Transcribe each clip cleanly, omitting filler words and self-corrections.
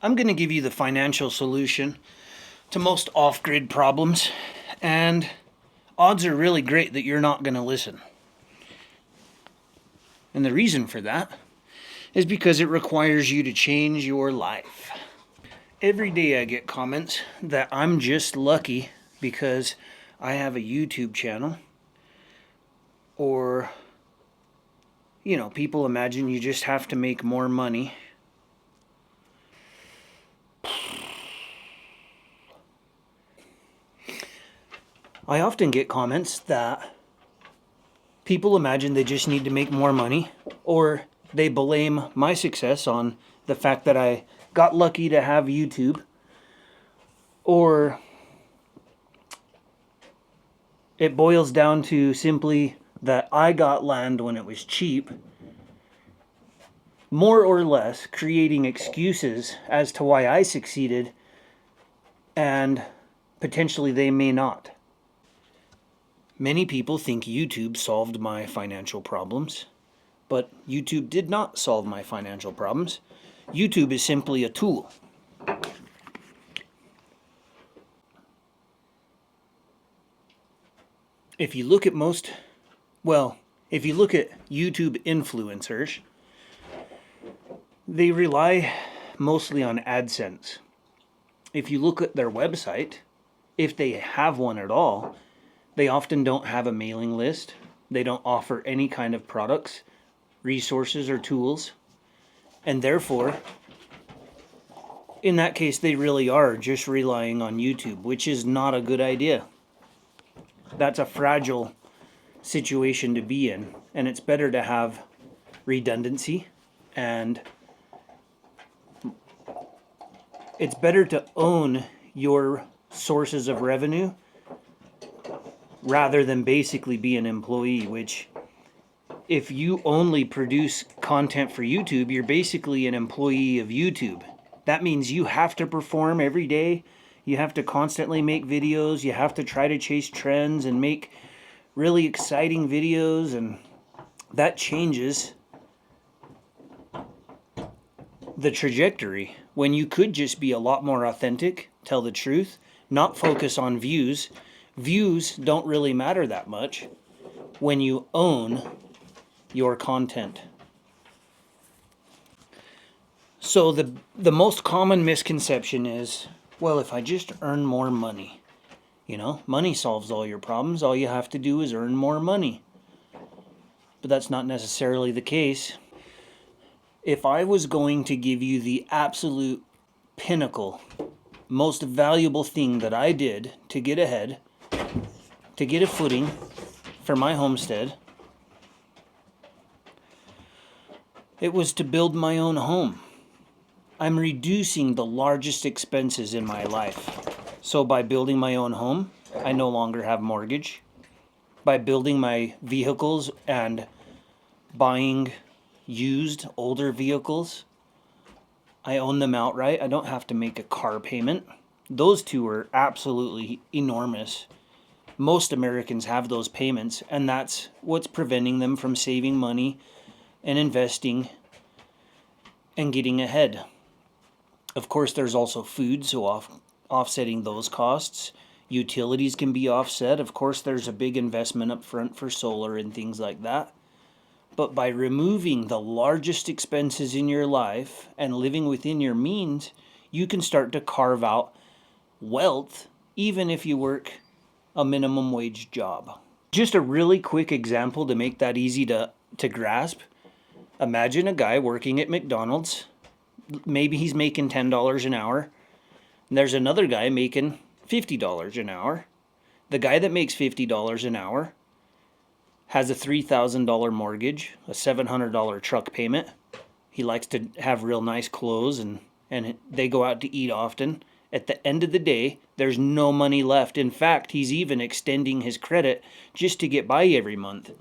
I'm going to give you the financial solution to most off-grid problems, and odds are really great that you're not going to listen. And the reason for that is because it requires you to change your life. Every day I get comments that I'm just lucky because I have a YouTube channel, or, people imagine you just have to make more money. I often get comments that people imagine they just need to make more money, or they blame my success on the fact that I got lucky to have YouTube, or it boils down to simply that I got land when it was cheap, more or less creating excuses as to why I succeeded and potentially they may not. Many people think YouTube solved my financial problems, but YouTube did not solve my financial problems. YouTube is simply a tool. If you look at YouTube influencers, they rely mostly on AdSense. If you look at their website, if they have one at all, they often don't have a mailing list. They don't offer any kind of products, resources, or tools. And therefore, in that case, they really are just relying on YouTube, which is not a good idea. That's a fragile situation to be in, and it's better to have redundancy, and it's better to own your sources of revenue rather than basically be an employee, which if you only produce content for YouTube, you're basically an employee of YouTube. That means you have to perform every day. You have to constantly make videos. You have to try to chase trends and make really exciting videos, and that changes the trajectory when you could just be a lot more authentic, tell the truth, not focus on views. Views don't really matter that much when you own your content. So the most common misconception is, well, if I just earn more money, money solves all your problems. All you have to do is earn more money. But that's not necessarily the case. If I was going to give you the absolute pinnacle, most valuable thing that I did to get ahead, to get a footing for my homestead, it was to build my own home. I'm reducing the largest expenses in my life. So by building my own home, I no longer have mortgage. By building my vehicles and buying used, older vehicles, I own them outright. I don't have to make a car payment. Those two are absolutely enormous. Most Americans have those payments, and that's what's preventing them from saving money and investing and getting ahead. Of course, there's also food, so offsetting those costs. Utilities can be offset. Of course, there's a big investment up front for solar and things like that. But by removing the largest expenses in your life and living within your means, you can start to carve out wealth, even if you work a minimum wage job. Just a really quick example to make that easy to grasp. Imagine a guy working at McDonald's. Maybe he's making $10 an hour. And there's another guy making $50 an hour. The guy that makes $50 an hour has a $3,000 mortgage, a $700 truck payment. He likes to have real nice clothes, and they go out to eat often. At the end of the day, there's no money left. In fact, he's even extending his credit just to get by every month.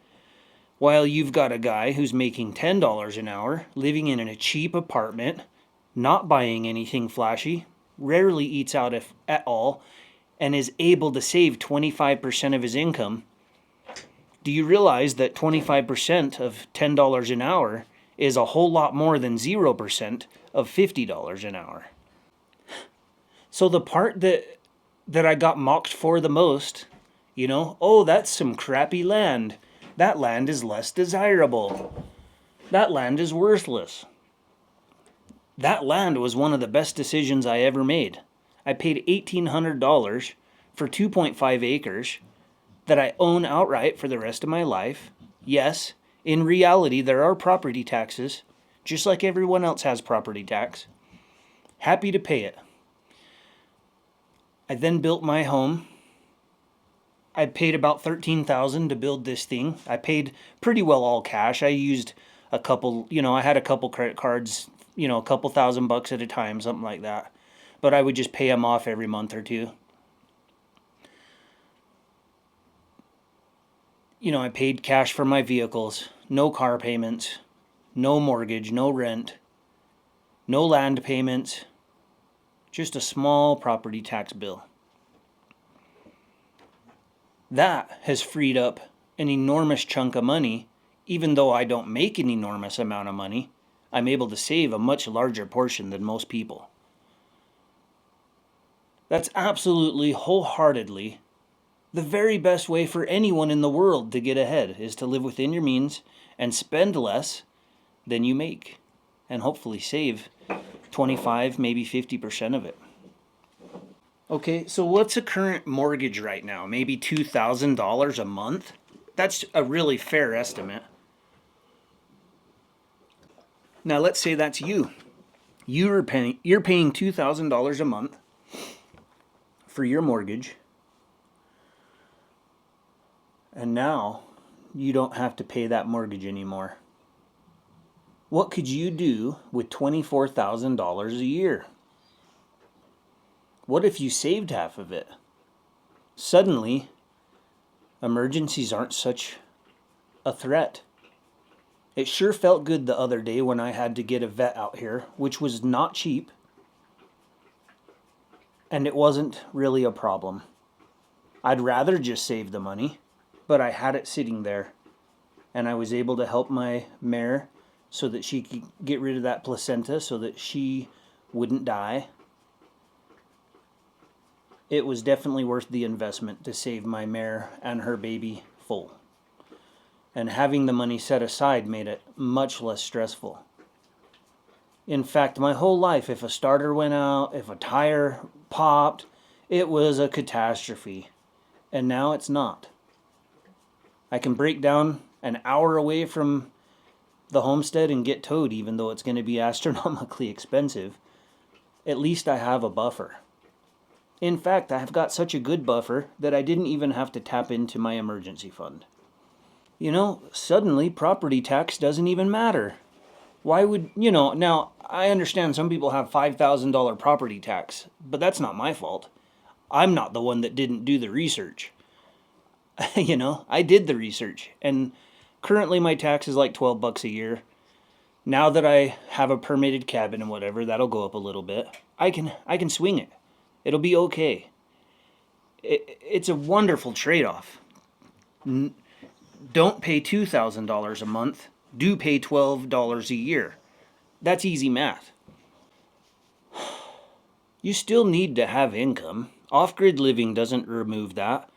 While you've got a guy who's making $10 an hour, living in a cheap apartment, not buying anything flashy, rarely eats out at all, and is able to save 25% of his income. Do you realize that 25% of $10 an hour is a whole lot more than 0% of $50 an hour? So the part that I got mocked for the most, oh, that's some crappy land. That land is less desirable. That land is worthless. That land was one of the best decisions I ever made. I paid $1,800 for 2.5 acres that I own outright for the rest of my life. Yes, in reality, there are property taxes, just like everyone else has property tax. Happy to pay it. I then built my home. I paid about $13,000 to build this thing. I paid pretty well all cash. I used a couple, I had a couple credit cards, a couple $1,000 at a time, something like that. But I would just pay them off every month or two. I paid cash for my vehicles, no car payments, no mortgage, no rent, no land payments, just a small property tax bill. That has freed up an enormous chunk of money. Even though I don't make an enormous amount of money, I'm able to save a much larger portion than most people. That's absolutely, wholeheartedly, the very best way for anyone in the world to get ahead, is to live within your means and spend less than you make, and hopefully save 25, maybe 50% of it. Okay, so what's a current mortgage right now? Maybe $2,000 a month? That's a really fair estimate. Now let's say that's you. You're paying $2,000 a month for your mortgage. And now you don't have to pay that mortgage anymore. What could you do with $24,000 a year? What if you saved half of it? Suddenly, emergencies aren't such a threat. It sure felt good the other day when I had to get a vet out here, which was not cheap. And it wasn't really a problem. I'd rather just save the money, but I had it sitting there. And I was able to help my mare so that she could get rid of that placenta so that she wouldn't die. It was definitely worth the investment to save my mare and her baby full. And having the money set aside made it much less stressful. In fact, my whole life, if a starter went out, if a tire popped, it was a catastrophe. And now it's not. I can break down an hour away from the homestead and get towed, even though it's going to be astronomically expensive. At least I have a buffer. In fact, I've got such a good buffer that I didn't even have to tap into my emergency fund. Suddenly property tax doesn't even matter. Why would, now I understand some people have $5,000 property tax, but that's not my fault. I'm not the one that didn't do the research. I did the research, and currently my tax is like $12 a year. Now that I have a permitted cabin and whatever, that'll go up a little bit. I can swing it. It'll be okay. It's a wonderful trade-off. Don't pay $2,000 a month. Do pay $12 a year. That's easy math. You still need to have income. Off-grid living doesn't remove that.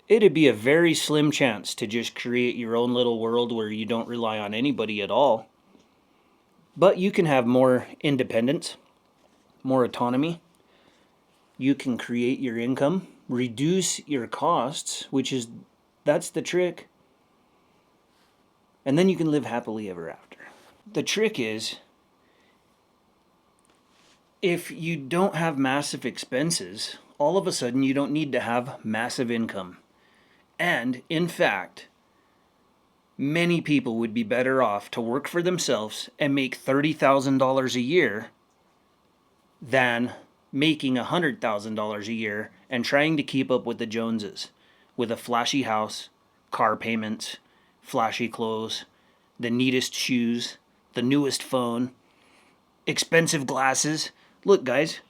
It'd be a very slim chance to just create your own little world where you don't rely on anybody at all. But you can have more independence, more autonomy. You can create your income, reduce your costs, that's the trick. And then you can live happily ever after. The trick is, if you don't have massive expenses, all of a sudden you don't need to have massive income. And, in fact, many people would be better off to work for themselves and make $30,000 a year than making $100,000 a year and trying to keep up with the Joneses with a flashy house, car payments, flashy clothes, the neatest shoes, the newest phone, expensive glasses. Look, guys,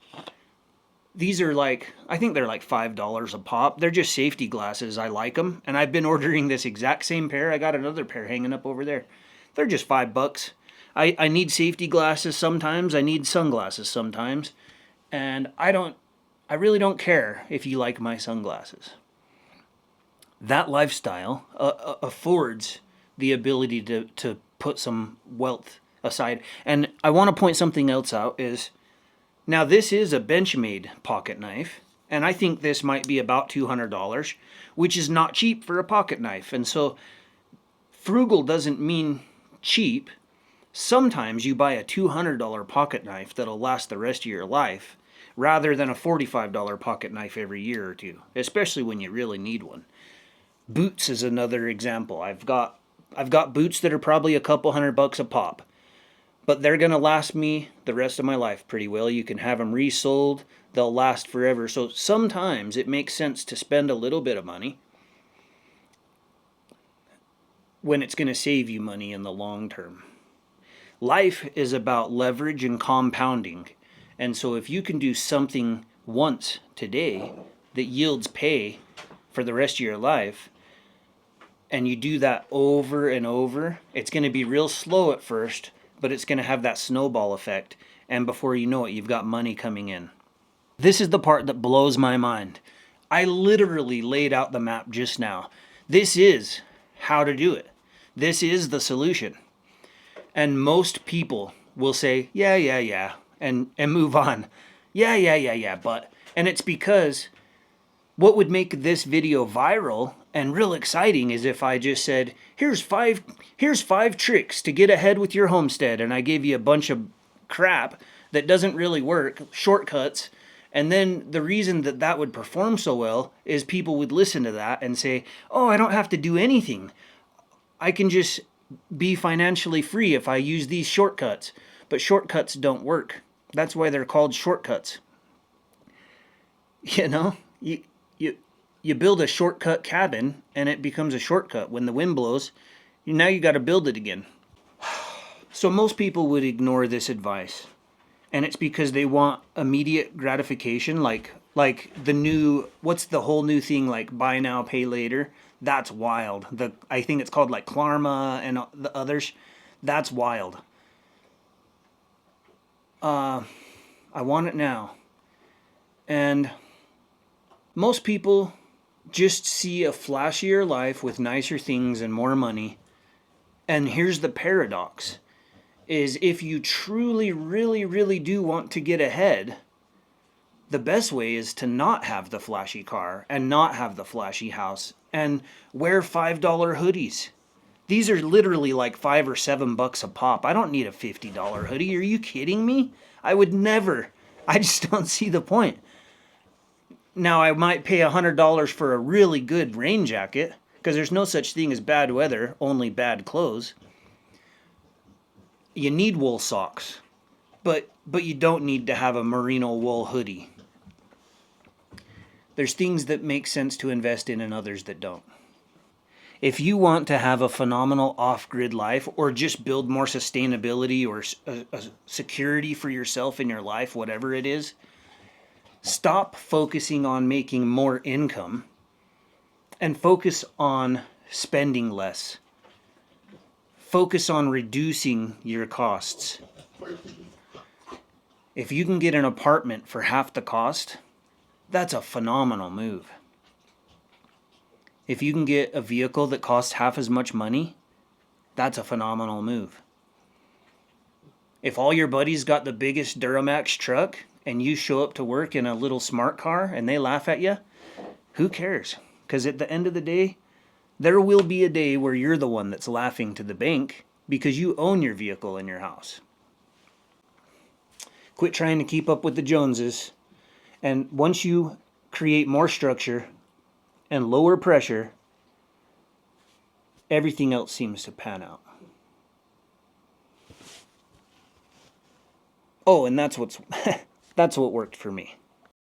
these are I think they're like $5 a pop. They're just safety glasses. I like them. And I've been ordering this exact same pair. I got another pair hanging up over there. They're just $5. I need safety glasses sometimes. I need sunglasses sometimes. And I really don't care if you like my sunglasses. That lifestyle affords the ability to put some wealth aside. And I want to point something else out is, now this is a Benchmade pocket knife, and I think this might be about $200, which is not cheap for a pocket knife. And so frugal doesn't mean cheap. Sometimes you buy a $200 pocket knife that'll last the rest of your life rather than a $45 pocket knife every year or two, especially when you really need one. Boots is another example. I've got boots that are probably a couple $100 a pop, but they're going to last me the rest of my life pretty well. You can have them resold. They'll last forever. So sometimes it makes sense to spend a little bit of money when it's going to save you money in the long term. Life is about leverage and compounding. And so if you can do something once today that yields pay for the rest of your life, and you do that over and over, it's going to be real slow at first, but it's going to have that snowball effect. And before you know it, you've got money coming in. This is the part that blows my mind. I literally laid out the map just now. This is how to do it. This is the solution. And most people will say, yeah, and move on. Yeah, but. And it's because what would make this video viral and real exciting is if I just said, here's five tricks to get ahead with your homestead, and I gave you a bunch of crap that doesn't really work, shortcuts. And then the reason that would perform so well is people would listen to that and say, oh, I don't have to do anything. I can just be financially free if I use these shortcuts. But shortcuts don't work. That's why they're called shortcuts. You know, you build a shortcut cabin and it becomes a shortcut. When the wind blows, now you got to build it again. So most people would ignore this advice. And it's because they want immediate gratification, like the new, what's the whole new thing, like buy now, pay later? That's wild. I think it's called like Klarma and the others. That's wild. I want it now. And most people just see a flashier life with nicer things and more money. And here's the paradox. Is if you truly, really, really do want to get ahead, the best way is to not have the flashy car and not have the flashy house and wear $5 hoodies. These are literally like $5 or $7 a pop. I don't need a $50 hoodie. Are you kidding me? I would never. I just don't see the point. Now, I might pay $100 for a really good rain jacket because there's no such thing as bad weather, only bad clothes. You need wool socks, but you don't need to have a merino wool hoodie. There's things that make sense to invest in and others that don't. If you want to have a phenomenal off-grid life or just build more sustainability or a security for yourself in your life, whatever it is, stop focusing on making more income and focus on spending less. Focus on reducing your costs. If you can get an apartment for half the cost, that's a phenomenal move. If you can get a vehicle that costs half as much money, that's a phenomenal move. If all your buddies got the biggest Duramax truck and you show up to work in a little smart car and they laugh at you, who cares? Because at the end of the day, there will be a day where you're the one that's laughing to the bank because you own your vehicle in your house. Quit trying to keep up with the Joneses. And once you create more structure and lower pressure, everything else seems to pan out. Oh, and that's what worked for me.